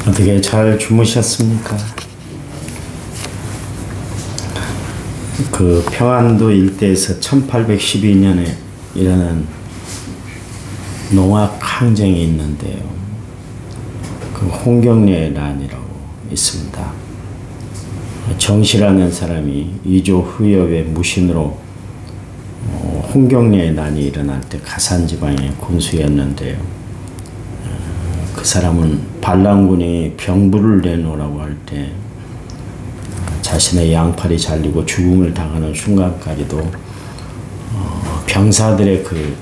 어떻게 잘 주무셨습니까? 그 평안도 일대에서 1812년에 일어난 농악 항쟁이 있는데요. 그 홍경래란이라고 있습니다. 정씨라는 사람이 이조 후엽의 무신으로 홍경래란이 일어날 때 가산지방의 군수였는데요. 그 사람은 반란군이 병부를 내놓으라고 할 때 자신의 양팔이 잘리고 죽음을 당하는 순간까지도 병사들의 그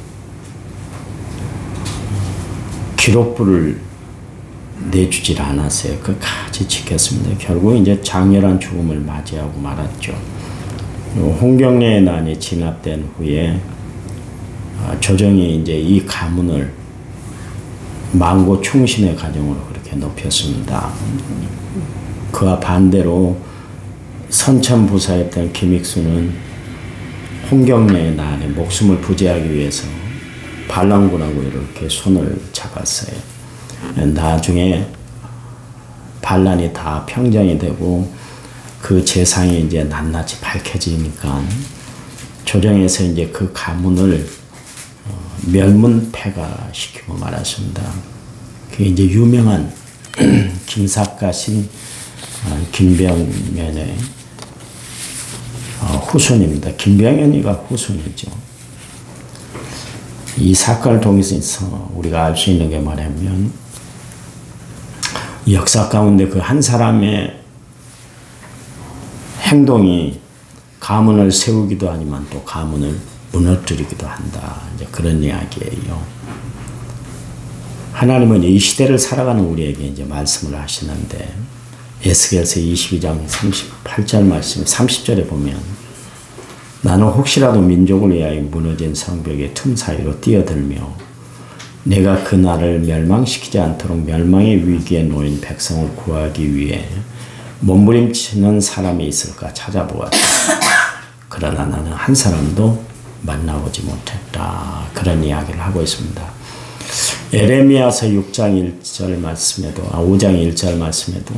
기록부를 내주질 않았어요. 끝까지 지켰습니다. 결국 이제 장렬한 죽음을 맞이하고 말았죠. 홍경래의 난이 진압된 후에 조정이 이제 이 가문을 망고 충신의 가정으로 그렇게 높였습니다. 그와 반대로 선참부사였던 김익수는 홍경래의 난에 목숨을 부지하기 위해서 반란군하고 이렇게 손을 잡았어요. 나중에 반란이 다 평정이 되고 그 재상이 이제 낱낱이 밝혀지니까 조정에서 이제 그 가문을 멸문패가 시키고 말았습니다. 그게 이제 유명한 김삿갓인 김병연의 후손입니다. 김병연이가 후손이죠. 이 사건을 통해서 우리가 알 수 있는 게 뭐냐면 역사 가운데 그 한 사람의 행동이 가문을 세우기도 하지만 또 가문을 무너뜨리기도 한다. 이제 그런 이야기예요. 하나님은 이 시대를 살아가는 우리에게 이제 말씀을 하시는데 에스겔서 22장 38절 말씀 30절에 보면 나는 혹시라도 민족을 위하여 무너진 성벽의 틈 사이로 뛰어들며 내가 그 나라를 멸망시키지 않도록 멸망의 위기에 놓인 백성을 구하기 위해 몸부림치는 사람이 있을까 찾아보았다. 그러나 나는 한 사람도 만나보지 못했다. 그런 이야기를 하고 있습니다. 에레미야서 6장 1절 말씀에도 5장 1절 말씀에도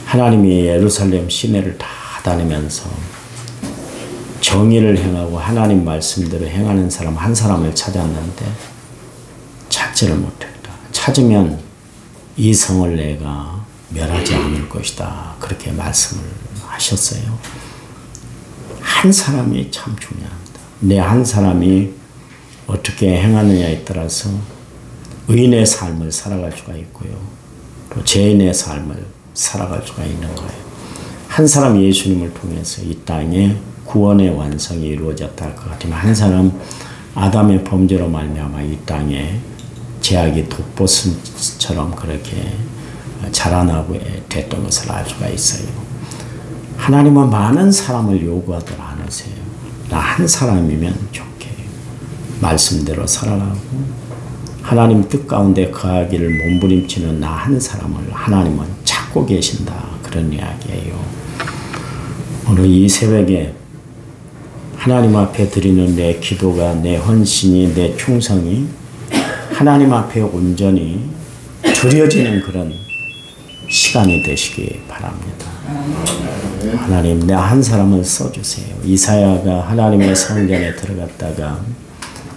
하나님이 예루살렘 시내를 다 다니면서 정의를 행하고 하나님 말씀대로 행하는 사람 한 사람을 찾았는데 찾지를 못했다. 찾으면 이 성을 내가 멸하지 않을 것이다. 그렇게 말씀을 하셨어요. 한 사람이 참 중요합니다. 내 한 사람이 어떻게 행하느냐에 따라서 의인의 삶을 살아갈 수가 있고요. 또 죄인의 삶을 살아갈 수가 있는 거예요. 한 사람 예수님을 통해서 이 땅에 구원의 완성이 이루어졌다 할 것 같지만 한 사람 아담의 범죄로 말미암아 이 땅에 죄악이 독보슴처럼 그렇게 자라나고 됐던 것을 알 수가 있어요. 하나님은 많은 사람을 요구하들 않으세요. 나 한 사람이면 좋게 말씀대로 살아가고 하나님 뜻 가운데 거하기를 몸부림치는 나 한 사람을 하나님은 찾고 계신다. 그런 이야기예요. 오늘 이 새벽에 하나님 앞에 드리는 내 기도가 내 헌신이 내 충성이 하나님 앞에 온전히 드려지는 그런 시간이 되시기 바랍니다. 하나님 내 한 사람을 써주세요. 이사야가 하나님의 성전에 들어갔다가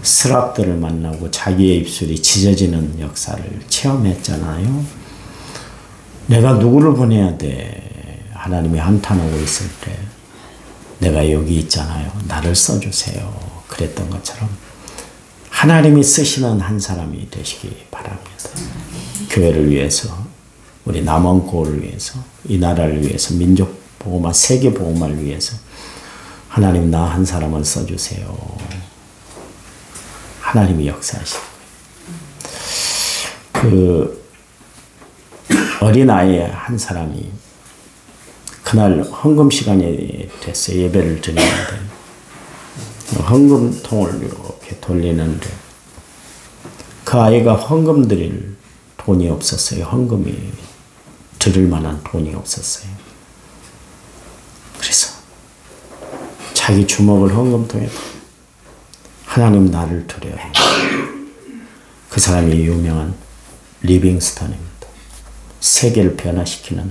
스랍들을 만나고 자기의 입술이 찢어지는 역사를 체험했잖아요. 내가 누구를 보내야 돼? 하나님이 한탄하고 있을 때 내가 여기 있잖아요. 나를 써주세요. 그랬던 것처럼 하나님이 쓰시는 한 사람이 되시기 바랍니다. 교회를 위해서 우리 남원고를 위해서 이 나라를 위해서 민족 보호마 세계 보호마를 위해서 하나님 나 한 사람을 써주세요. 하나님이 역사하시고 그 어린아이 한 사람이 그날 헌금 시간이 됐어요. 예배를 드리는데 헌금통을 이렇게 돌리는데 그 아이가 헌금 드릴 돈이 없었어요. 헌금이 드릴 만한 돈이 없었어요. 그래서 자기 주먹을 헌금통에 하나님 나를 드려요. 그 사람이 유명한 리빙스턴입니다. 세계를 변화시키는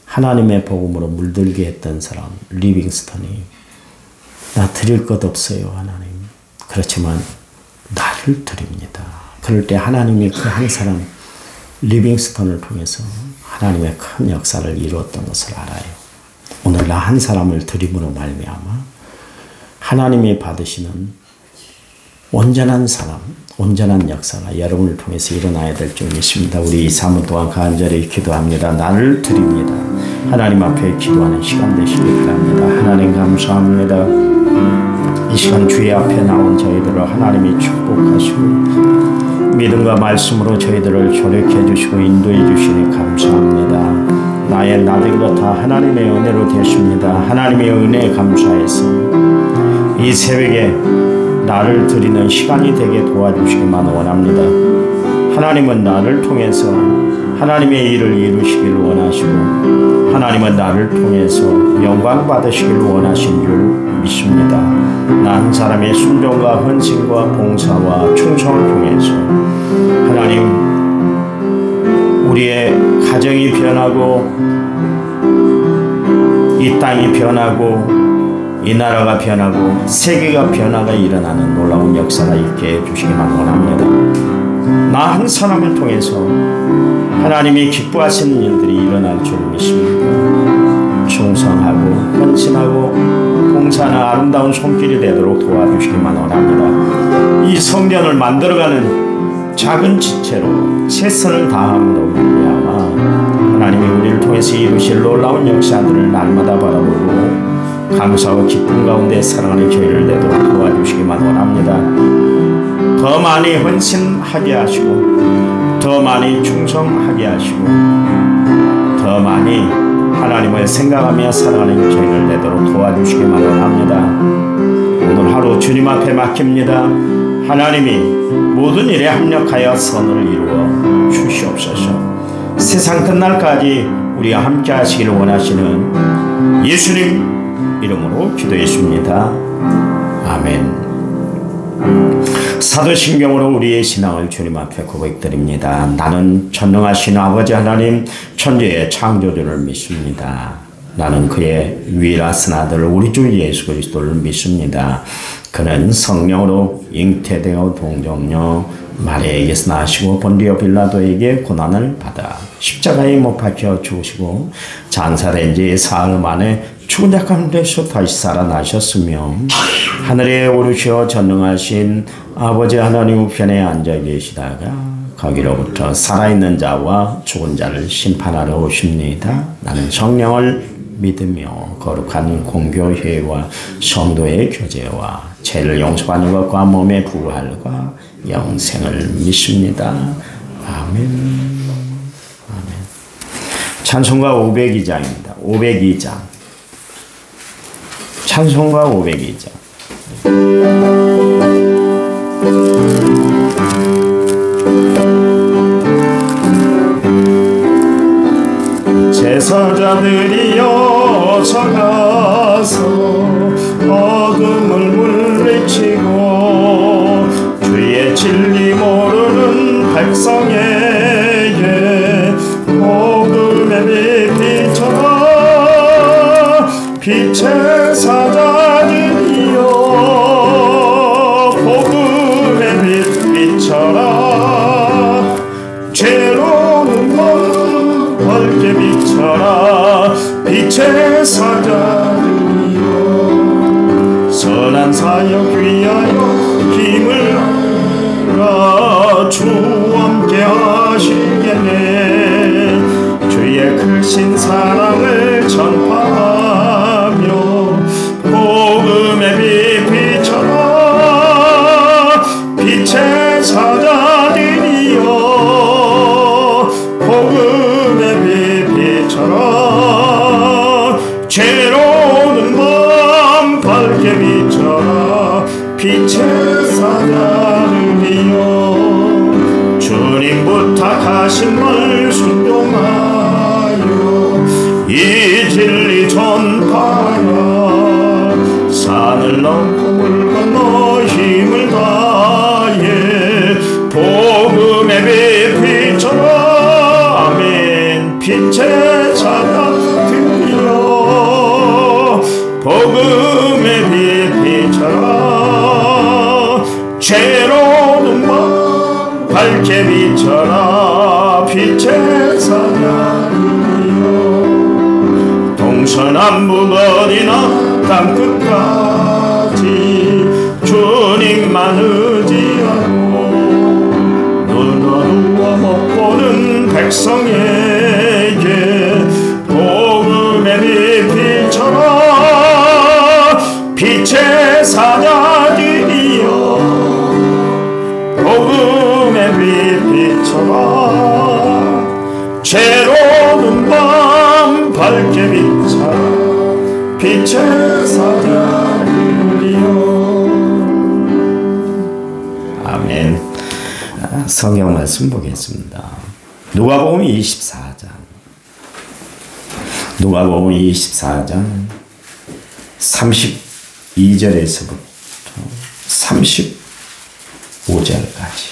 하나님의 복음으로 물들게 했던 사람 리빙스턴이 나 드릴 것 없어요 하나님. 그렇지만 나를 드립니다. 그럴 때 하나님이 그 한 사람 리빙스턴을 통해서 하나님의 큰 역사를 이루었던 것을 알아요. 오늘 나 한 사람을 드림으로 말미암아 하나님이 받으시는 온전한 사람, 온전한 역사가 여러분을 통해서 일어나야 될 줄 믿습니다. 우리 이 사무 동안 간절히 기도합니다. 나를 드립니다. 하나님 앞에 기도하는 시간 되시길 바랍니다. 하나님 감사합니다. 이 시간 주의 앞에 나온 저희들을 하나님이 축복하시고 믿음과 말씀으로 저희들을 조력해 주시고 인도해 주시니 감사합니다. 나의 나된 것 다 하나님의 은혜로 되십니다. 하나님의 은혜에 감사해서 이 새벽에 나를 드리는 시간이 되게 도와주시기만 원합니다. 하나님은 나를 통해서 하나님의 일을 이루시기를 원하시고 하나님은 나를 통해서 영광 받으시기를 원하신 줄 믿습니다. 나 한 사람의 순종과 헌신과 봉사와 충성을 통해서 하나님 우리의 가정이 변하고 이 땅이 변하고 이 나라가 변하고 세계가 변화가 일어나는 놀라운 역사가 있게 해주시기만 원합니다. 나 한 사람을 통해서 하나님이 기뻐하시는 일들이 일어날 줄 믿습니다. 충성하고 헌신하고 봉사하는 아름다운 손길이 되도록 도와주시기만 원합니다. 이 성전을 만들어가는 작은 지체로 최선을 다함으로 말미암아 하나님이 우리를 통해서 이루실 놀라운 역사들을 날마다 바라보고 감사와 기쁨 가운데 사랑하는 저희를 내도록 도와주시기만 원합니다. 더 많이 헌신하게 하시고 더 많이 충성하게 하시고 더 많이 하나님을 생각하며 살아가는 저희를 내도록 도와주시기만 원합니다. 오늘 하루 주님 앞에 맡깁니다. 하나님이 모든 일에 합력하여 선을 이루어 주시옵소서. 세상 끝날까지 우리와 함께 하시기를 원하시는 예수님 이름으로 기도했습니다. 아멘. 사도신경으로 우리의 신앙을 주님 앞에 고백드립니다. 나는 전능하신 아버지 하나님 천지의 창조주를 믿습니다. 나는 그의 유일하신 아들 우리 주 예수 그리스도를 믿습니다. 그는 성령으로 잉태되어 동정녀 마리아에게서 나시고 본디오 빌라도에게 고난을 받아 십자가에 못 박혀 죽으시고 장사된 지 사흘 만에 죽은 자 가운데서 다시 살아나셨으며 하늘에 오르시어 전능하신 아버지 하나님 우편에 앉아 계시다가 거기로부터 살아있는 자와 죽은 자를 심판하러 오십니다. 나는 성령을 믿으며 거룩한 공교회와 성도의 교제와 죄를 용서받는 것과 몸의 부활과 영생을 믿습니다. 아멘. 아멘. 찬송가 502장입니다. 502장. 찬송가 502장. 제사장들이여 서가서 어둠을 물리치고 주의 진리 모르는 백성에게 복음의 빛 비춰라. 빛의 사자들이여 복음의 빛 비춰라. 죄로운 몸 밝게 비춰라. 빛의 사자들이여 선한 사역 위하여 힘을 얻어 주 함께 하시겠네. 주의 크신 사랑을 전파하며 복음의 빛 비춰라. 빛의 사자들이여 복음의 빛 비춰라. 죄로운 밤 밝게 비춰라. 빛의 사자들이여 주님 부탁하신 말 순종하여 이 진리 전파하라. 산을 넘고 물 건너 힘을 다해 복음의 빛 비춰라. 아멘. 복음의 빛비춰라. 죄로운 밤 밝게 비춰라. 빛의 사냥이여. 동서남북 어디나 땅끝까지 주님만 의지하고 눈 어두워 못 보는 백성에게 복음의 빛 비춰라. 빛의 사자들이여 복음의 빛 비춰라. 죄로운 밤 밝게 비춰라. 빛의 사자들이여. 아멘. 성경 말씀 보겠습니다. 누가복음 24장. 누가복음 24장 32절에서부터 35절까지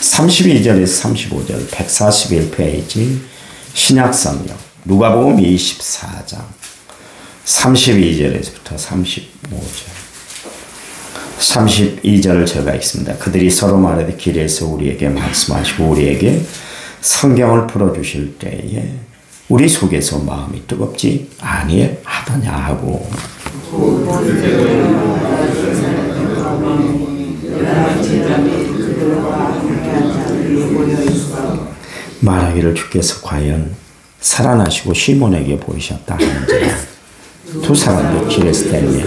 32절에서 35절 141페이지 신약성경 누가복음 24장 32절에서부터 35절 32절을 제가 읽습니다. 그들이 서로 말하되 길에서 우리에게 말씀하시고 우리에게 성경을 풀어주실 때에 우리 속에서 마음이 뜨겁지 아니하더냐 하고 말하기를 주께서 과연 살아나시고 시몬에게 보이셨다 하는지라. 두 사람도 길에서 때리며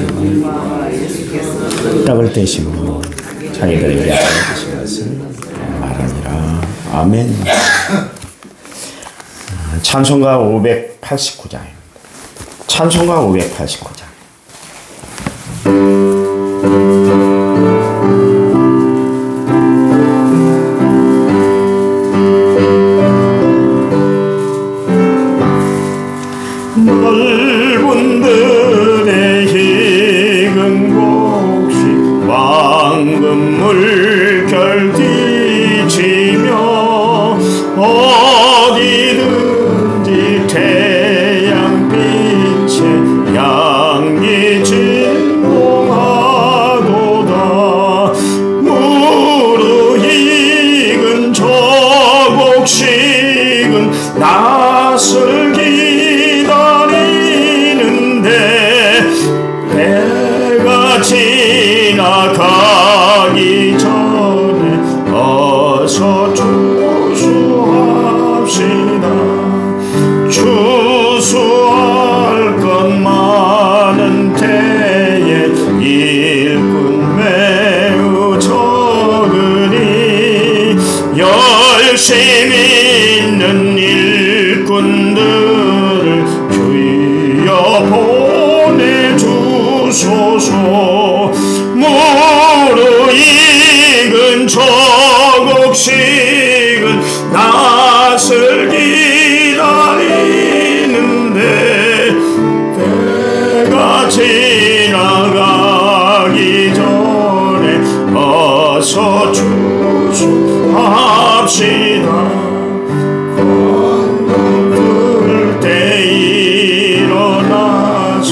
떡을 떼심으로 자기들에게 알려주신 것을 말하니라. 아멘. 찬송가 589장입니다. 찬송가 589장. 넓은 들의 희근 곡식 황금 물결 뒤치며 어디든지 태양빛에 양기 진동하도다. 무르익은 저 곡식은 낯을 기다리는데 때가 지나가기 전에 어서 추수합시다. 추수할 것 많은 때에 일꾼 매우 적으니 열심히 있는 일꾼들을 주여 보내주소서. 무르익은 저 곡식은 낯을 기다리는데 때가 지나가기 전에 어서 추수합시다. 들 때 일어나서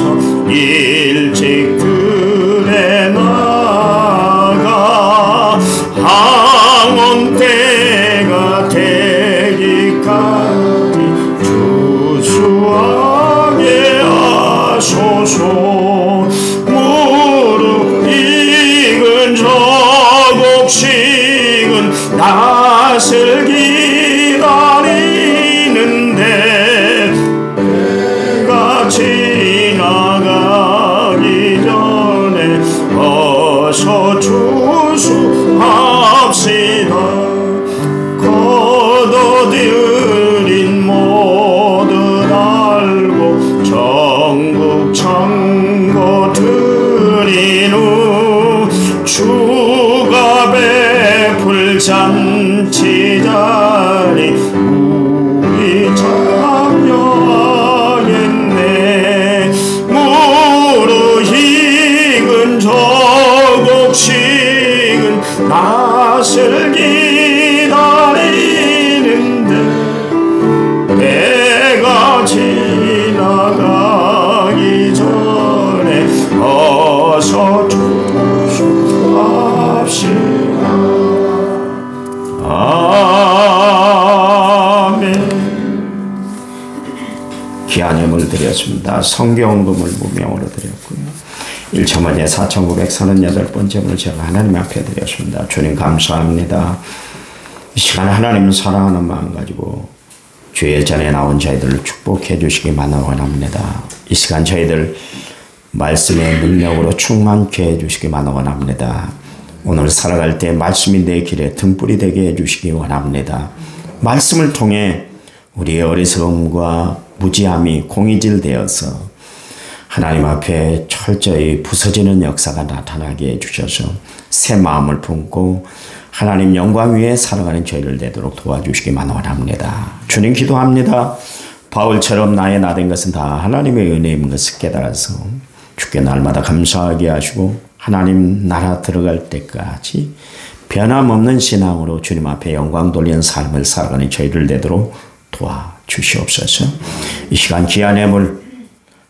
일찍 들에 나가 항원 때가 되기까지 추수하게 하소서. 무르익은 저 곡식은 낯을 기다리는데 때가 지나가기 전에 어서 추수합시다. 거둬들인 모든 알고 전국 창고 드린 후 주가 베풀 잔치 자리 우리 참여하겠네. 무르익은 저 곡식은 낯을 기다리는데 때가 지나가기 전에 귀한 예물 드렸습니다. 성경금을 무명으로 드렸고요. 1천만에 4,938번째를 제가 하나님 앞에 드렸습니다. 주님 감사합니다. 이 시간 하나님을 사랑하는 마음 가지고 주의 전에 나온 저희들을 축복해 주시기만 원합니다. 이 시간 저희들 말씀의 능력으로 충만케 해주시기만 원합니다. 오늘 살아갈 때 말씀이 내 길에 등불이 되게 해주시기 원합니다. 말씀을 통해 우리의 어리석음과 무지함이 공이질되어서 하나님 앞에 철저히 부서지는 역사가 나타나게 해주셔서 새 마음을 품고 하나님 영광 위에 살아가는 저희를 되도록 도와주시기만 원합니다. 주님 기도합니다. 바울처럼 나의 나된 것은 다 하나님의 은혜인 것을 깨달아서 주께 날마다 감사하게 하시고 하나님 나라 들어갈 때까지 변함없는 신앙으로 주님 앞에 영광 돌리는 삶을 살아가는 저희를 되도록 도와주시옵소서. 이 시간 귀한 예물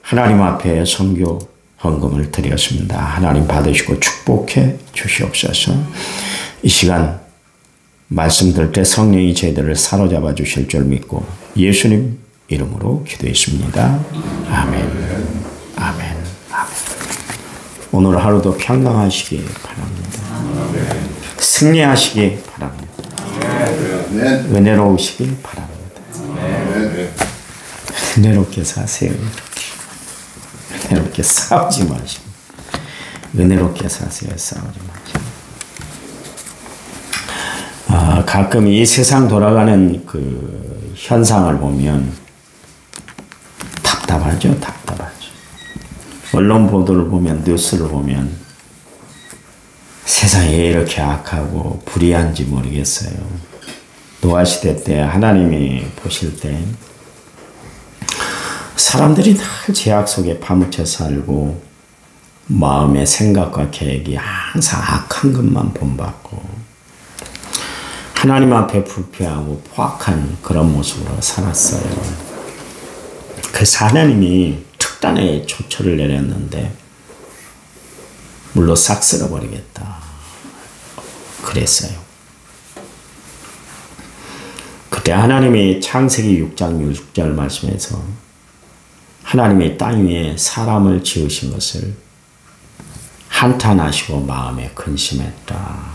하나님 앞에 선교 헌금을 드렸습니다. 하나님 받으시고 축복해 주시옵소서. 이 시간 말씀 들을 때 성령이 저희들을 사로잡아 주실 줄 믿고 예수님 이름으로 기도했습니다. 아멘. 아멘. 오늘 하루도 평강하시기 바랍니다. 승리하시기 바랍니다. 은혜로우시기 바랍니다. 은혜롭게 사세요. 은혜롭게 싸우지 마시고 은혜롭게 사세요. 싸우지 마시고. 가끔 이 세상 돌아가는 그 현상을 보면 답답하죠. 답답하죠. 언론 보도를 보면 뉴스를 보면 세상이 왜 이렇게 악하고 불의한지 모르겠어요. 노아시대 때 하나님이 보실 때 사람들이 늘 죄악 속에 파묻혀 살고 마음의 생각과 계획이 항상 악한 것만 본받고 하나님 앞에 불쾌하고 포악한 그런 모습으로 살았어요. 그래서 하나님이 특단의 조처를 내렸는데 물로 싹 쓸어버리겠다 그랬어요. 그때 하나님이 창세기 6장 6절 말씀에서 하나님이 땅 위에 사람을 지으신 것을 한탄하시고 마음에 근심했다.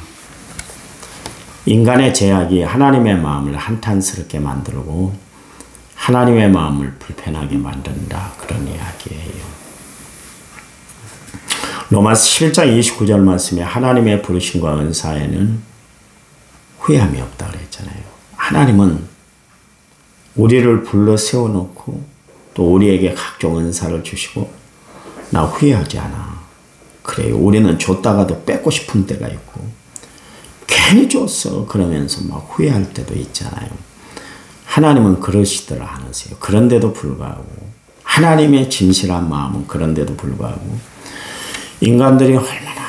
인간의 죄악이 하나님의 마음을 한탄스럽게 만들고 하나님의 마음을 불편하게 만든다. 그런 이야기예요. 로마서 11장 29절 말씀에 하나님의 부르심과 은사에는 후회함이 없다 그랬잖아요. 하나님은 우리를 불러 세워놓고 또 우리에게 각종 은사를 주시고 나 후회하지 않아. 그래요. 우리는 줬다가도 뺏고 싶은 때가 있고 괜히 줬어 그러면서 막 후회할 때도 있잖아요. 하나님은 그러시더라 않으세요. 그런데도 불구하고 하나님의 진실한 마음은 그런데도 불구하고 인간들이 얼마나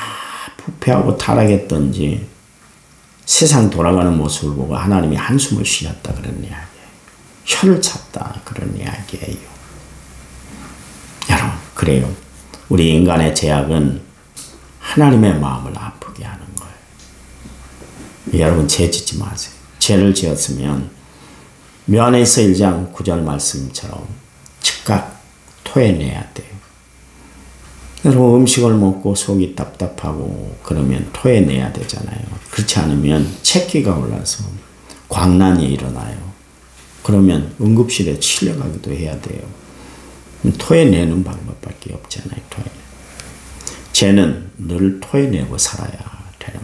부패하고 타락했던지 세상 돌아가는 모습을 보고 하나님이 한숨을 쉬었다 그런 이야기예요. 혀를 찼다 그런 이야기예요. 여러분 그래요. 우리 인간의 죄악은 하나님의 마음을 아프게 하는 거예요. 여러분 죄 짓지 마세요. 죄를 지었으면 요한에서 1장 9절 말씀처럼 즉각 토해내야 돼요. 여러분 음식을 먹고 속이 답답하고 그러면 토해내야 되잖아요. 그렇지 않으면 체기가 올라서 광란이 일어나요. 그러면 응급실에 실려가기도 해야 돼요. 토해내는 방법밖에 없잖아요. 죄는 늘 토해내고 살아야 되는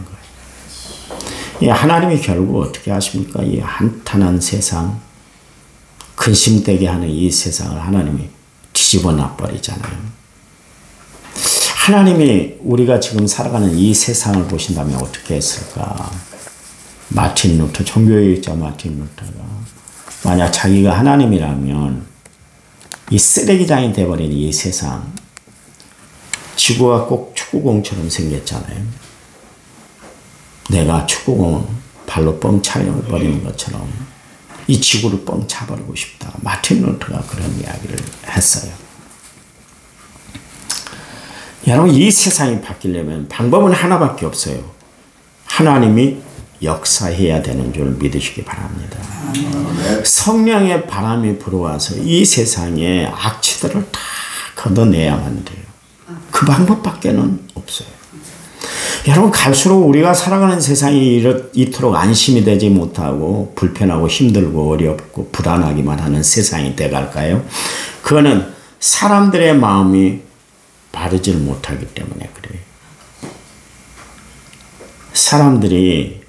거예요. 하나님이 결국 어떻게 하십니까? 이 한탄한 세상, 근심되게 하는 이 세상을 하나님이 뒤집어 놔버리잖아요. 하나님이 우리가 지금 살아가는 이 세상을 보신다면 어떻게 했을까? 마틴 루터, 종교개혁자 마틴 루터가 만약 자기가 하나님이라면 이 쓰레기장이 돼버린 이 세상, 지구가 꼭 축구공처럼 생겼잖아요. 내가 축구공을 발로 뻥 차버리는 것처럼 이 지구를 뻥 차버리고 싶다. 마틴 루터가 그런 이야기를 했어요. 여러분 이 세상이 바뀌려면 방법은 하나밖에 없어요. 하나님이 역사해야 되는 줄 믿으시기 바랍니다. 성령의 바람이 불어와서 이 세상의 악취들을 다 걷어내야만 돼요. 그 방법밖에는 없어요. 여러분, 갈수록 우리가 살아가는 세상이 이토록 안심이 되지 못하고 불편하고 힘들고 어렵고 불안하기만 하는 세상이 돼갈까요? 그거는 사람들의 마음이 바르질 못하기 때문에 그래요. 사람들이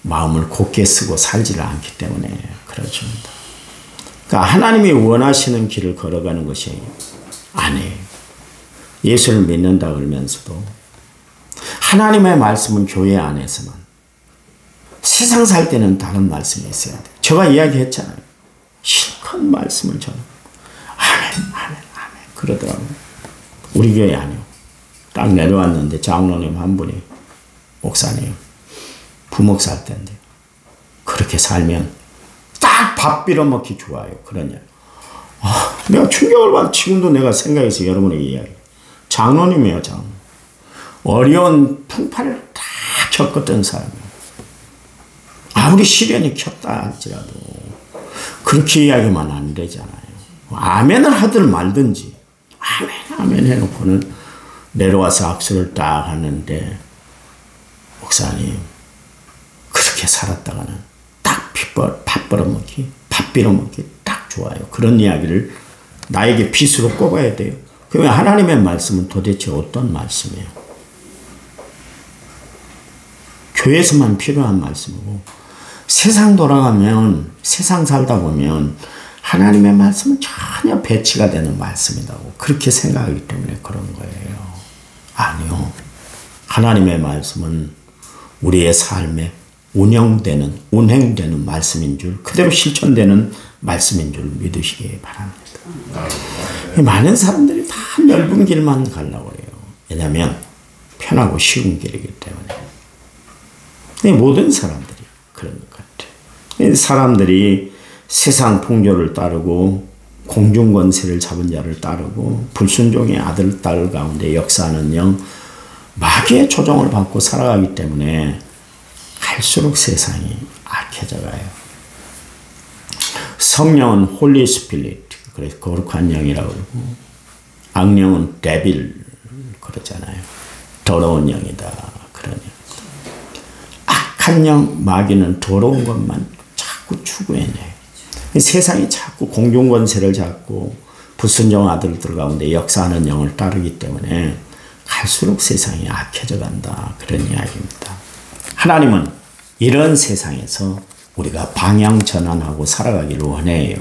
마음을 곧게 쓰고 살지를 않기 때문에 그렇습니다. 그러니까 하나님이 원하시는 길을 걸어가는 것이 아니에요. 예수를 믿는다 그러면서도 하나님의 말씀은 교회 안에서만, 세상 살 때는 다른 말씀이 있어야 돼요. 제가 이야기했잖아요. 실컷 말씀을 저는 아멘 아멘 아멘 그러더라고요. 우리 교회 아니요. 딱 내려왔는데 장로님 한 분이, 목사님 부목사 할 때인데 그렇게 살면 딱 밥 빌어먹기 좋아요. 그러냐. 내가 충격을 받아. 지금도 내가 생각해서 여러분에게 이야기해요. 장로님이에요. 장로. 어려운 풍파를 다 겪었던 사람이에요. 아무리 시련이 켰다 할지라도 그렇게 이야기만 안 되잖아요. 아멘을 하든 말든지 아멘 아멘 해놓고는 내려와서 악수를 딱 하는데, 목사님 그렇게 살았다가는 딱 밥 벌어먹기, 밥 빌어먹기 딱 좋아요. 그런 이야기를 나에게 빚으로 꼽아야 돼요. 그러면 하나님의 말씀은 도대체 어떤 말씀이에요? 교회에서만 필요한 말씀이고, 세상 돌아가면, 세상 살다 보면 하나님의 말씀은 전혀 배치가 되는 말씀이라고 그렇게 생각하기 때문에 그런 거예요. 아니요. 하나님의 말씀은 우리의 삶에 운행되는 말씀인 줄, 그대로 실천되는 말씀인 줄 믿으시기 바랍니다. 많은 사람들이 다 넓은 길만 가려고 해요. 왜냐하면 편하고 쉬운 길이기 때문에. 모든 사람들이 그런 것 같아요. 사람들이 세상 풍조를 따르고 공중권세를 잡은 자를 따르고 불순종의 아들, 딸 가운데 역사하는 영, 마귀의 조종을 받고 살아가기 때문에 갈수록 세상이 악해져 가요. 성령은 홀리 스피릿, 그래서 거룩한 영이라고 그러고, 악령은 데빌 그러잖아요. 더러운 영이다. 그런 영. 악한 영, 마귀는 더러운 것만 자꾸 추구해내요. 세상이 자꾸 공중권세를 잡고 불순종 아들들 가운데 역사하는 영을 따르기 때문에 갈수록 세상이 악해져 간다. 그런 이야기입니다. 하나님은 이런 세상에서 우리가 방향 전환하고 살아가기를 원해요.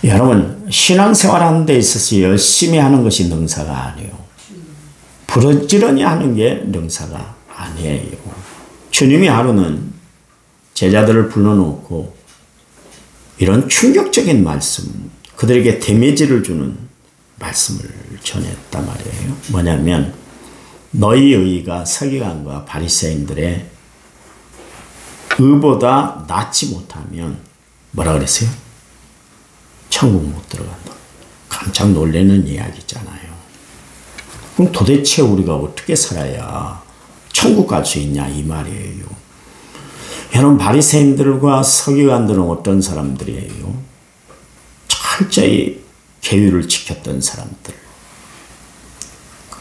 여러분, 신앙생활 하는 데 있어서 열심히 하는 것이 능사가 아니에요. 부르지런히 하는 게 능사가 아니에요. 주님이 하루는 제자들을 불러놓고 이런 충격적인 말씀, 그들에게 데미지를 주는 말씀을 전했단 말이에요. 뭐냐면, 너희 의가 서기관과 바리새인들의 의보다 낫지 못하면 뭐라 그랬어요? 천국 못 들어간다. 깜짝 놀라는 이야기잖아요. 그럼 도대체 우리가 어떻게 살아야 천국 갈 수 있냐 이 말이에요. 여러분, 바리새인들과 서기관들은 어떤 사람들이에요? 철저히 계율을 지켰던 사람들.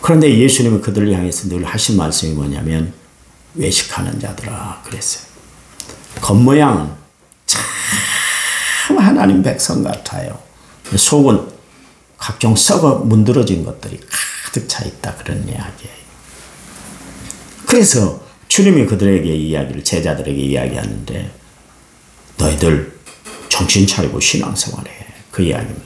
그런데 예수님은 그들을 향해서 늘 하신 말씀이 뭐냐면, 외식하는 자들아 그랬어요. 겉모양은 참 하나님 백성 같아요. 속은 각종 썩어 문드러진 것들이 가득 차 있다. 그런 이야기예요. 그래서 주님이 그들에게 이야기를, 제자들에게 이야기하는데, 너희들 정신 차리고 신앙생활해. 그 이야기입니다.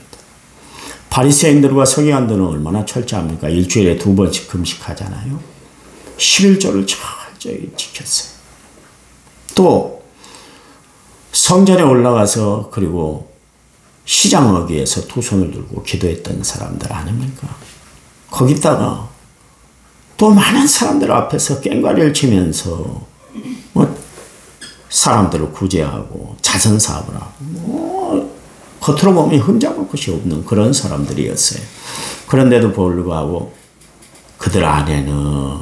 바리새인들과 서기관들은 얼마나 철저합니까? 일주일에 2번씩 금식하잖아요. 11조를 철저히 지켰어요. 또 성전에 올라가서 그리고 시장 어귀에서 두 손을 들고 기도했던 사람들 아닙니까? 거기다가 또 많은 사람들 앞에서 꽹과리를 치면서 사람들을 구제하고 자선 사업을 하고 겉으로 보면 흠잡을 것이 없는 그런 사람들이었어요. 그런데도 불구하고 그들 안에는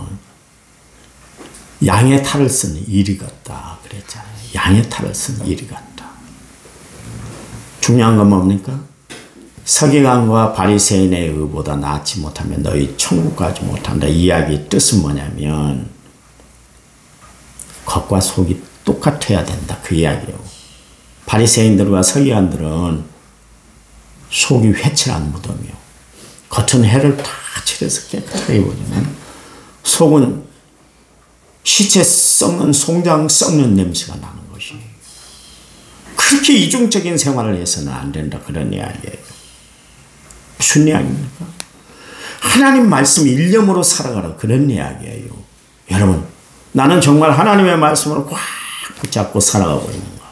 양의 탈을 쓴 이리 같다 그랬잖아요. 양의 탈을 쓴 이리 같다. 중요한 건 뭡니까? 서기관과 바리새인의 의보다 낫지 못하면 너희 천국 가지 못한다. 이 이야기의 뜻은 뭐냐면 겉과 속이 똑같아야 된다. 그 이야기예요. 바리새인들과 서기관들은 속이 회칠한 무덤이요. 겉은 해를 다 칠해서 깨끗하게 보지만 속은 시체 썩는 송장 썩는 냄새가 나는 것이. 그렇게 이중적인 생활을 해서는 안 된다. 그런 이야기예요. 무슨 이야기입니까? 하나님 말씀 일념으로 살아가라. 그런 이야기예요. 여러분, 나는 정말 하나님의 말씀으로 꽉 붙잡고 살아가고 있는가?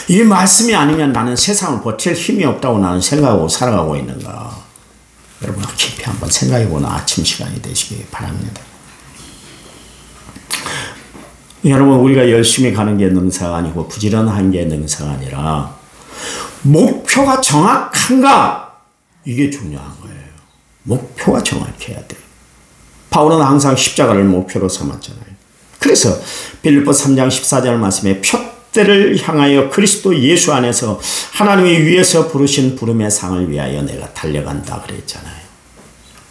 이 말씀이 아니면 나는 세상을 버틸 힘이 없다고 나는 생각하고 살아가고 있는가? 여러분, 깊이 한번 생각해보는 아침 시간이 되시기 바랍니다. 여러분, 우리가 열심히 가는 게 능사가 아니고 부지런한 게 능사가 아니라 목표가 정확한가? 이게 중요한 거예요. 목표가 정확해야 돼요. 바울은 항상 십자가를 목표로 삼았잖아요. 그래서 빌립보 3장 14절 말씀에 표대를 향하여 그리스도 예수 안에서 하나님이 위에서 부르신 부름의 상을 위하여 내가 달려간다 그랬잖아요.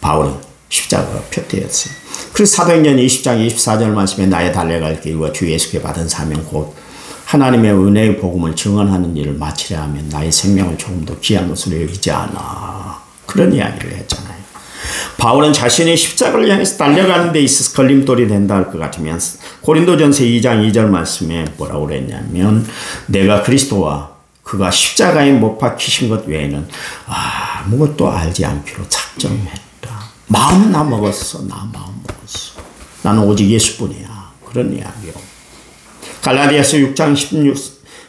바울은 십자가가 표대였어요. 그래서 사도행전 20장 24절 말씀에 나의 달려갈 길과 주 예수께 받은 사명 곧 하나님의 은혜의 복음을 증언하는 일을 마치려 하면 나의 생명을 조금도 귀한 것으로 여기지 않아. 그런 이야기를 했잖아요. 바울은 자신이 십자가를 향해서 달려가는 데 있어서 걸림돌이 된다 할 것 같으면 고린도전서 2장 2절 말씀에 뭐라고 그랬냐면 내가 그리스도와 그가 십자가에 못 박히신 것 외에는 아무것도 알지 않기로 작정했다. 마음 나 먹었어. 나 마음 먹었어. 나는 오직 예수뿐이야. 그런 이야기요. 갈라디아서 6장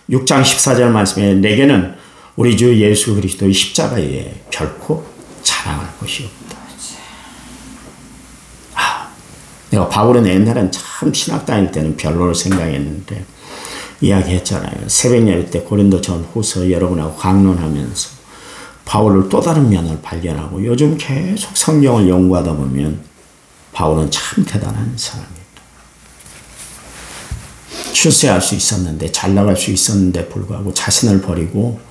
14절 말씀에 내게는 우리 주 예수 그리스도의 십자가에 결코 자랑할 것이 없다. 내가 바울은 옛날엔 참 신학 다닐 때는 별로를 생각했는데 이야기했잖아요. 새벽 예배 때 고린도 전 후서 여러분하고 강론하면서 바울을 또 다른 면을 발견하고 요즘 계속 성경을 연구하다 보면 바울은 참 대단한 사람입니다. 출세할 수 있었는데 잘 나갈 수 있었는데 불구하고 자신을 버리고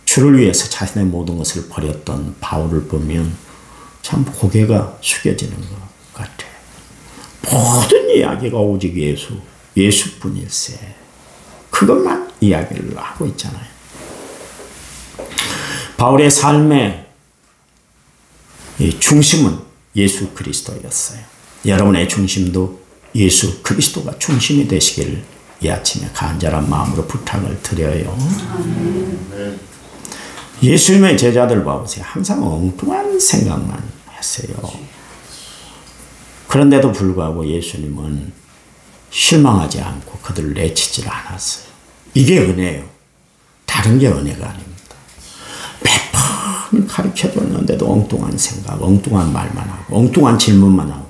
주를 위해서 자신의 모든 것을 버렸던 바울을 보면 참 고개가 숙여지는 것 같아요. 모든 이야기가 오직 예수뿐일세. 그것만 이야기를 하고 있잖아요. 바울의 삶의 중심은 예수 그리스도였어요. 여러분의 중심도 예수 그리스도가 중심이 되시길 이 아침에 간절한 마음으로 부탁을 드려요. 예수님의 제자들 봐보세요. 항상 엉뚱한 생각만 했어요. 그런데도 불구하고 예수님은 실망하지 않고 그들을 내치질 않았어요. 이게 은혜예요. 다른 게 은혜가 아닙니다. 몇 번 가르쳐줬는데도 엉뚱한 생각, 엉뚱한 말만 하고 엉뚱한 질문만 하고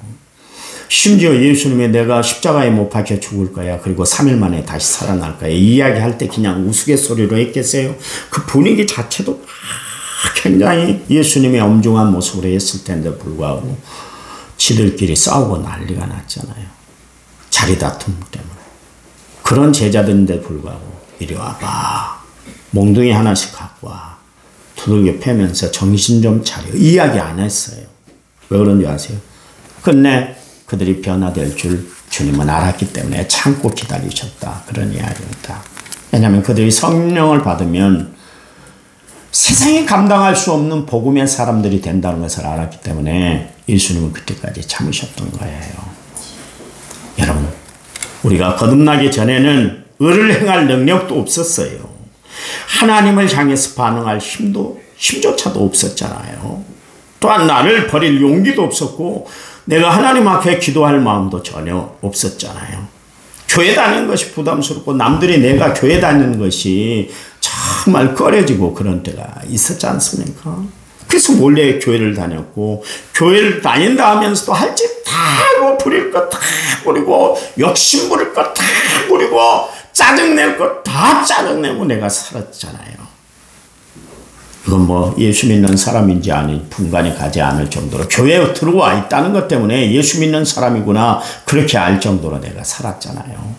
심지어 예수님이 내가 십자가에 못 박혀 죽을 거야. 그리고 3일 만에 다시 살아날 거야. 이 이야기할 때 그냥 우스갯소리로 했겠어요? 그 분위기 자체도 굉장히 예수님의 엄중한 모습으로 했을 텐데 불구하고 지들끼리 싸우고 난리가 났잖아요. 자리 다툼 때문에. 그런 제자들인데 불구하고 이리 와봐. 몽둥이 하나씩 갖고 와. 두들겨 패면서 정신 좀 차려. 이야기 안 했어요. 왜 그런지 아세요? 끝내 그들이 변화될 줄 주님은 알았기 때문에 참고 기다리셨다. 그런 이야기입니다. 왜냐하면 그들이 성령을 받으면 세상이 감당할 수 없는 복음의 사람들이 된다는 것을 알았기 때문에 예수님은 그때까지 참으셨던 거예요. 여러분, 우리가 거듭나기 전에는 의를 행할 능력도 없었어요. 하나님을 향해서 반응할 힘조차도 없었잖아요. 또한 나를 버릴 용기도 없었고 내가 하나님 앞에 기도할 마음도 전혀 없었잖아요. 교회 다니는 것이 부담스럽고 남들이 내가 교회 다니는 것이 정말 꺼려지고 그런 때가 있었지 않습니까? 그래서 몰래 교회를 다녔고 교회를 다닌다 하면서도 할 짓 다 하고 부릴 것 다 부리고 욕심 부릴 것 다 부리고 짜증낼 것 다 짜증내고 내가 살았잖아요. 이건 뭐 예수 믿는 사람인지 아닌 분간이 가지 않을 정도로 교회에 들어와 있다는 것 때문에 예수 믿는 사람이구나 그렇게 알 정도로 내가 살았잖아요.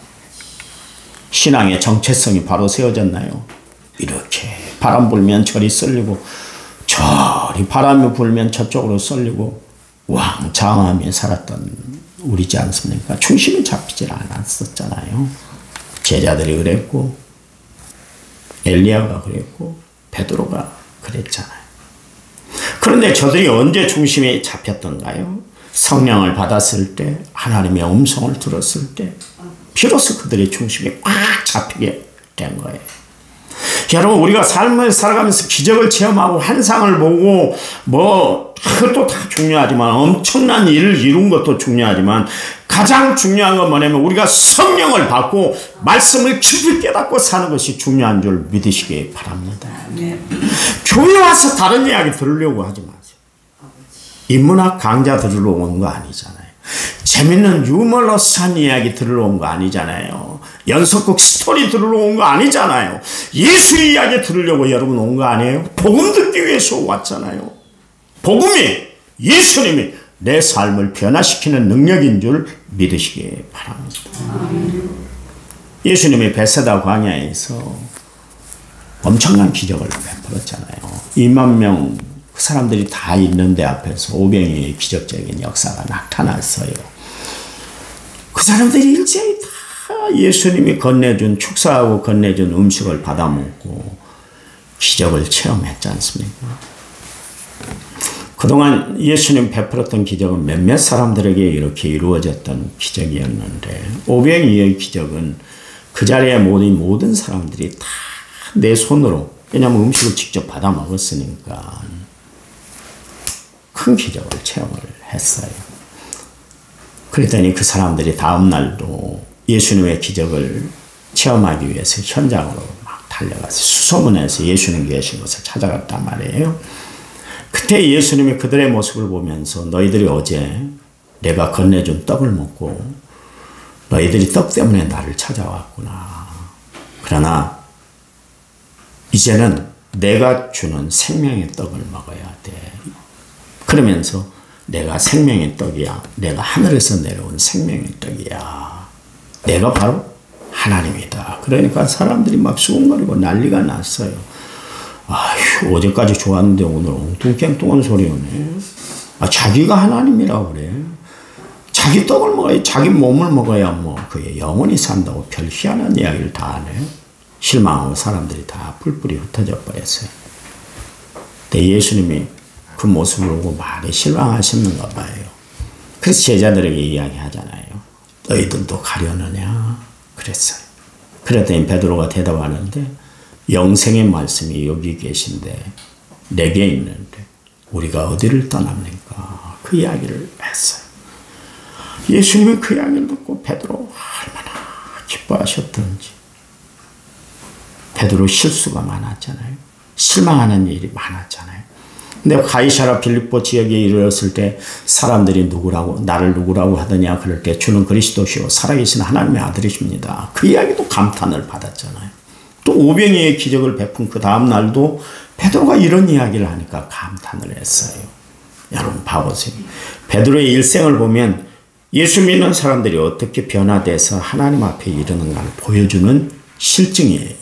신앙의 정체성이 바로 세워졌나요? 이렇게 바람 불면 저리 쏠리고 저리 바람이 불면 저쪽으로 쏠리고 왕창하며 살았던 우리지 않습니까? 중심이 잡히질 않았었잖아요. 제자들이 그랬고 엘리야가 그랬고 베드로가 그랬잖아요. 그런데 저들이 언제 중심이 잡혔던가요? 성령을 받았을 때, 하나님의 음성을 들었을 때 비로소 그들의 중심이 꽉 잡히게 된 거예요. 여러분, 우리가 삶을 살아가면서 기적을 체험하고 환상을 보고 그것도 다 중요하지만, 엄청난 일을 이룬 것도 중요하지만, 가장 중요한 건 뭐냐면 우리가 성령을 받고 말씀을 깊이 깨닫고 사는 것이 중요한 줄 믿으시기 바랍니다. 네. 교회 와서 다른 이야기 들으려고 하지 마세요. 인문학 강좌 들으러 온 거 아니잖아요. 재밌는 유머러스한 이야기 들으러 온 거 아니잖아요. 연속극 스토리 들으러 온 거 아니잖아요. 예수 이야기 들으려고 여러분 온 거 아니에요? 복음 듣기 위해서 왔잖아요. 복음이, 예수님이 내 삶을 변화시키는 능력인 줄 믿으시기 바랍니다. 예수님이 베세다 광야에서 엄청난 기적을 베풀었잖아요. 2만 명 그 사람들이 다 있는데 앞에서 오병이의 기적적인 역사가 나타났어요. 그 사람들이 일제히 다 예수님이 축사하고 건네준 음식을 받아 먹고 기적을 체험했지 않습니까? 그동안 예수님 베풀었던 기적은 몇몇 사람들에게 이렇게 이루어졌던 기적이었는데, 오병이의 기적은 그 자리에 모든 사람들이 다 내 손으로, 왜냐하면 음식을 직접 받아 먹었으니까 큰 기적을 체험을 했어요. 그랬더니 그 사람들이 다음 날도 예수님의 기적을 체험하기 위해서 현장으로 막 달려가서 수소문해서 예수님 계신 곳을 찾아갔단 말이에요. 그때 예수님이 그들의 모습을 보면서 너희들이 어제 내가 건네준 떡을 먹고 너희들이 떡 때문에 나를 찾아왔구나. 그러나 이제는 내가 주는 생명의 떡을 먹어야 돼. 그러면서 내가 생명의 떡이야. 내가 하늘에서 내려온 생명의 떡이야. 내가 바로 하나님이다. 그러니까 사람들이 막 수군거리고 난리가 났어요. 아휴, 어제까지 좋았는데 오늘 엉뚱깽뚱한 소리 오네. 자기가 하나님이라고 그래. 자기 떡을 먹어야, 자기 몸을 먹어야 그게 영원히 산다고 별 희한한 이야기를 다 하네. 실망하고 사람들이 다 뿔뿔이 흩어져 버렸어요. 근데 예수님이 그 모습을 보고 많이 실망하셨는가 봐요. 그래서 제자들에게 이야기하잖아요. 너희들도 가려느냐? 그랬어요. 그랬더니 베드로가 대답하는데, 영생의 말씀이 여기 계신데 내게 있는데 우리가 어디를 떠납니까? 그 이야기를 했어요. 예수님이 그 이야기를 듣고 베드로 얼마나 기뻐하셨던지. 베드로 실수가 많았잖아요. 실망하는 일이 많았잖아요. 근데 가이사랴 빌립보 지역에 이르렀을 때 사람들이 나를 누구라고 하더냐 그럴 때 주는 그리스도시요 살아계신 하나님의 아들이십니다. 그 이야기도 감탄을 받았잖아요. 또 오병이의 기적을 베푼 그 다음 날도 베드로가 이런 이야기를 하니까 감탄을 했어요. 여러분 봐보세요. 베드로의 일생을 보면 예수 믿는 사람들이 어떻게 변화돼서 하나님 앞에 이르는가를 보여주는 실증이에요.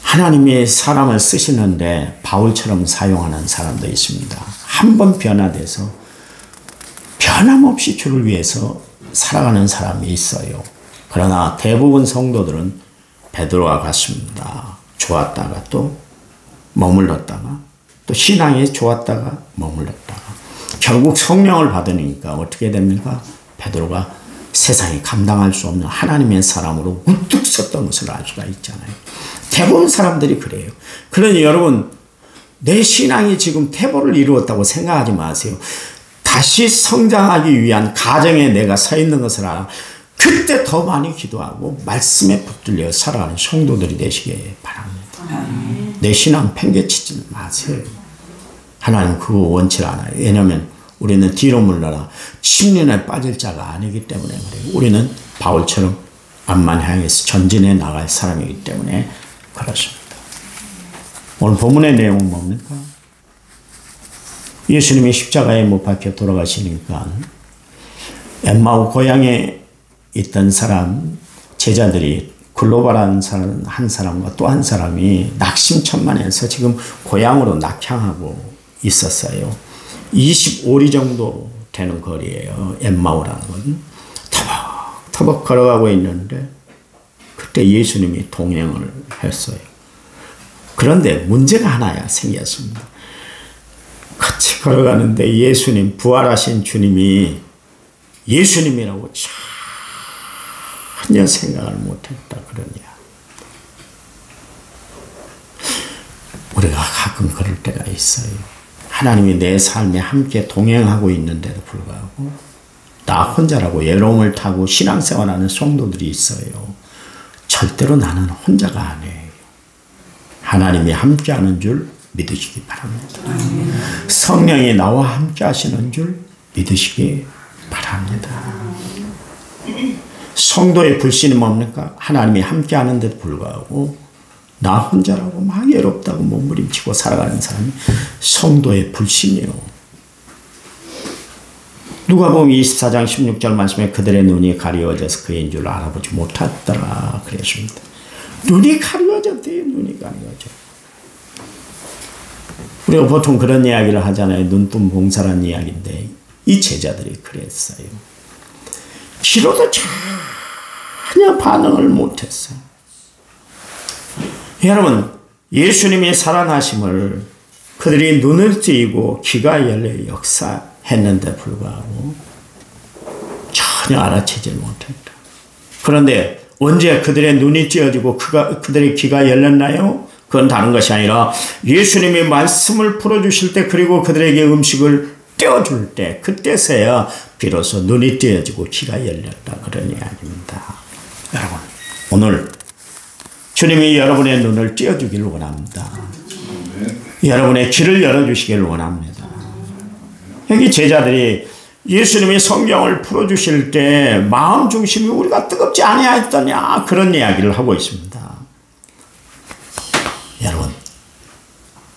하나님이 사람을 쓰시는데 바울처럼 사용하는 사람도 있습니다. 한 번 변화돼서 변함없이 주를 위해서 살아가는 사람이 있어요. 그러나 대부분 성도들은 베드로와 같습니다. 좋았다가 또 머물렀다가 또 신앙이 좋았다가 머물렀다가 결국 성령을 받으니까 어떻게 됩니까? 베드로가 세상이 감당할 수 없는 하나님의 사람으로 우뚝 섰던 것을 알 수가 있잖아요. 대부분 사람들이 그래요. 그러니 여러분, 내 신앙이 지금 퇴보를 이루었다고 생각하지 마세요. 다시 성장하기 위한 가정에 내가 서 있는 것을 알아. 그때 더 많이 기도하고 말씀에 붙들려 살아가는 성도들이 되시길 바랍니다. 내 신앙 팽개치지 마세요. 하나님 그거 원치 않아요. 왜냐하면 우리는 뒤로 물러나 침륜에 빠질 자가 아니기 때문에 그래요. 우리는 바울처럼 앞만 향해서 전진해 나갈 사람이기 때문에 그렇습니다. 오늘 본문의 내용은 뭡니까? 예수님이 십자가에 못 박혀 돌아가시니까 엠마오 고향에 있던 사람, 제자들이 글로벌한 사람, 한 사람과 또 한 사람이 낙심천만해서 지금 고향으로 낙향하고 있었어요. 25리 정도 되는 거리예요. 엠마오라는 건. 터벅터벅 걸어가고 있는데 그때 예수님이 동행을 했어요. 그런데 문제가 하나 생겼습니다. 같이 걸어가는데 예수님, 부활하신 주님이 예수님이라고 전혀 생각을 못했다 그러냐. 우리가 가끔 그럴 때가 있어요. 하나님이 내 삶에 함께 동행하고 있는데도 불구하고 나 혼자라고 외로움을 타고 신앙생활하는 성도들이 있어요. 절대로 나는 혼자가 아니에요. 하나님이 함께하는 줄 믿으시기 바랍니다. 성령이 나와 함께 하시는 줄 믿으시기 바랍니다. 성도의 불신이 뭡니까? 하나님이 함께 하는데도 불구하고 나 혼자라고 막 외롭다고 몸부림치고 살아가는 사람이 성도의 불신이요. 누가복음 24장 16절 말씀에 그들의 눈이 가려워져서 그인 줄 알아보지 못하더라 그랬습니다. 눈이 가려워졌대요. 눈이 가려워져. 우리가 보통 그런 이야기를 하잖아요. 눈뜬 봉사라는 이야기인데 이 제자들이 그랬어요. 기도도 전혀 반응을 못했어요. 여러분, 예수님의 살아나심을 그들이 눈을 뜨이고 귀가 열려 역사했는데 불구하고 전혀 알아채지 못했다. 그런데 언제 그들의 눈이 띄어지고 그들의 귀가 열렸나요? 그건 다른 것이 아니라 예수님의 말씀을 풀어주실 때 그리고 그들에게 음식을 떼어줄 때 그때서야 비로소 눈이 띄어지고 귀가 열렸다 그런 이야기입니다. 여러분, 오늘 주님이 여러분의 눈을 띄어주기를 원합니다. 여러분의 귀를 열어주시기를 원합니다. 여기 제자들이 예수님이 성경을 풀어주실 때 마음 중심이 우리가 뜨겁지 아니하였더냐 그런 이야기를 하고 있습니다. 여러분,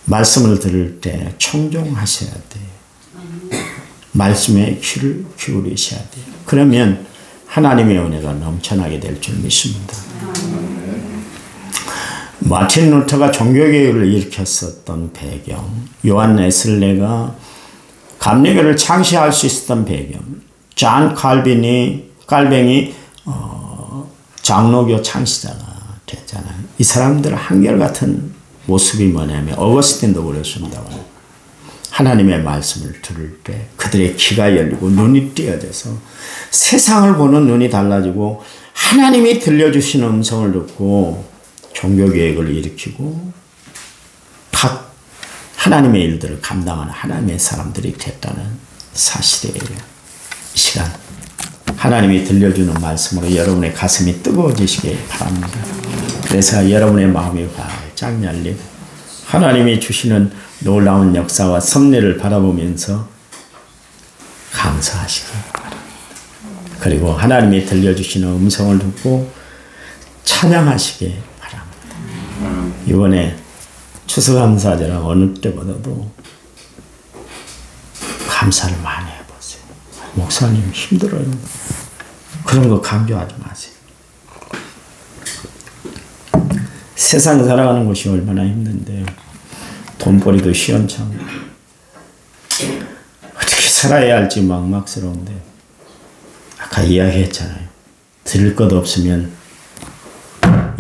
말씀을 들을 때 청종하셔야 돼요. 말씀에 귀를 기울이셔야 돼요. 그러면 하나님의 은혜가 넘쳐나게 될 줄 믿습니다. 마틴 루터가 종교개혁을 일으켰었던 배경, 요한 웨슬레가 감리교를 창시할 수 있었던 배경, 존 칼뱅이 장로교 창시자가 됐잖아요. 이 사람들 한결같은 모습이 뭐냐면 어거스틴도 그랬습니다만 하나님의 말씀을 들을 때 그들의 귀가 열리고 눈이 띄어져서 세상을 보는 눈이 달라지고 하나님이 들려주시는 음성을 듣고 종교개혁을 일으키고 각 하나님의 일들을 감당하는 하나님의 사람들이 됐다는 사실이에요. 이 시간 하나님이 들려주는 말씀으로 여러분의 가슴이 뜨거워지시길 바랍니다. 그래서 여러분의 마음이 활짝 열리고 하나님이 주시는 놀라운 역사와 섭리를 바라보면서 감사하시길 바랍니다. 그리고 하나님이 들려주시는 음성을 듣고 찬양하시길 바랍니다. 이번에 추수감사절은 어느 때보다도 감사를 많이 해보세요. 목사님 힘들어요. 그런 거 강조하지 마세요. 세상 살아가는 것이 얼마나 힘든데 돈벌이도 시원찮고 어떻게 살아야 할지 막막스러운데 아까 이야기했잖아요. 드릴 것 없으면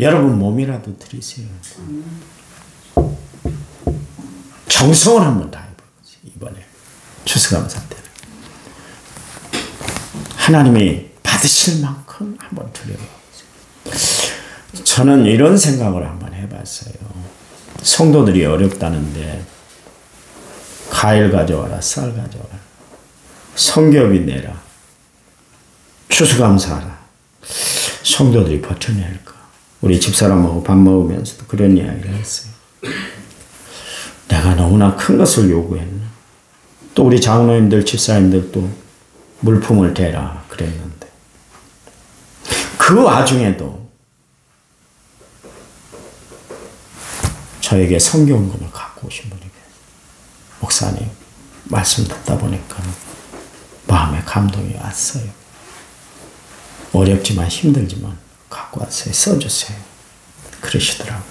여러분 몸이라도 드리세요. 정성을 한번 다해보세요. 이번에 추수감사 때는 하나님이 받으실 만큼 한번 드려보세요. 저는 이런 생각을 한번 해봤어요. 성도들이 어렵다는데 과일 가져와라, 쌀 가져와라, 성교비 내라, 추수감사하라. 성도들이 버텨낼까? 우리 집사람하고 밥 먹으면서도 그런 이야기를 했어요. 내가 너무나 큰 것을 요구했나? 또 우리 장로님들, 집사님들도 물품을 대라 그랬는데 그 와중에도 저에게 성경금을 갖고 오신 분이 계세요. 목사님, 말씀 듣다 보니까 마음에 감동이 왔어요. 어렵지만 힘들지만 갖고 왔어요. 써주세요. 그러시더라고요.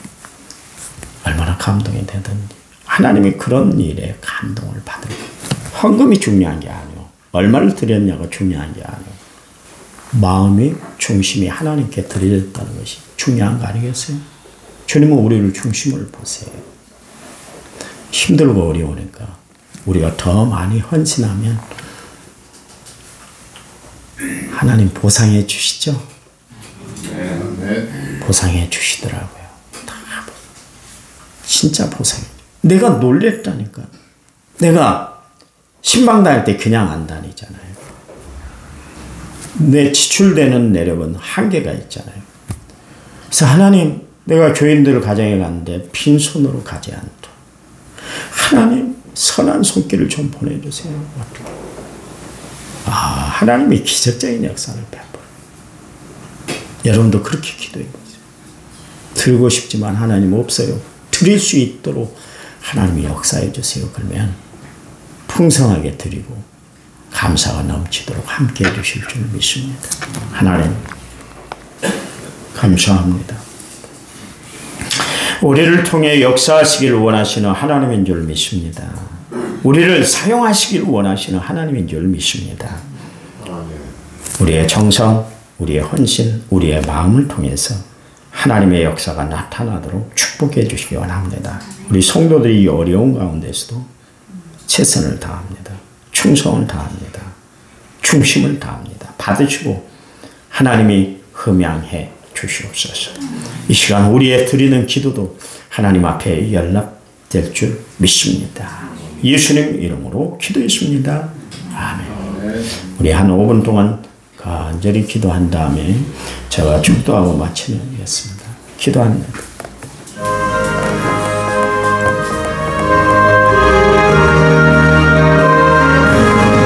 얼마나 감동이 되든지. 하나님이 그런 일에 감동을 받을 거예요. 헌금이 중요한 게 아니에요. 얼마를 드렸냐가 중요한 게 아니에요. 마음이 중심이 하나님께 드려졌다는 것이 중요한 거 아니겠어요? 주님은 우리를 중심을 보세요. 힘들고 어려우니까 우리가 더 많이 헌신하면 하나님 보상해 주시죠? 보상해 주시더라고요. 다 진짜 보상해. 내가 놀랬다니까. 내가 신방 다닐 때 그냥 안 다니잖아요. 내 지출되는 내력은 한계가 있잖아요. 그래서 하나님, 내가 교인들 가정에 갔는데 빈손으로 가지 않도록 하나님 선한 손길을 좀 보내주세요. 하나님이 기적적인 역사를 베풀어요. 여러분도 그렇게 기도해보세요. 들고 싶지만 하나님 없어요. 드릴 수 있도록 하나님이 역사해 주세요. 그러면 풍성하게 드리고 감사가 넘치도록 함께 해주실 줄 믿습니다. 하나님 감사합니다. 우리를 통해 역사하시기를 원하시는 하나님인 줄 믿습니다. 우리를 사용하시기를 원하시는 하나님인 줄 믿습니다. 우리의 정성, 우리의 헌신, 우리의 마음을 통해서 하나님의 역사가 나타나도록 축복해 주시기 원합니다. 우리 성도들이 이 어려운 가운데서도 최선을 다합니다. 충성을 다합니다. 중심을 다합니다. 받으시고 하나님이 흠양해 주시옵소서. 이 시간 우리의 드리는 기도도 하나님 앞에 연락될 줄 믿습니다. 예수님 이름으로 기도했습니다. 아멘. 우리 한 5분 동안 간절히 기도한 다음에 제가 축도하고 마치겠습니다. 기도합니다.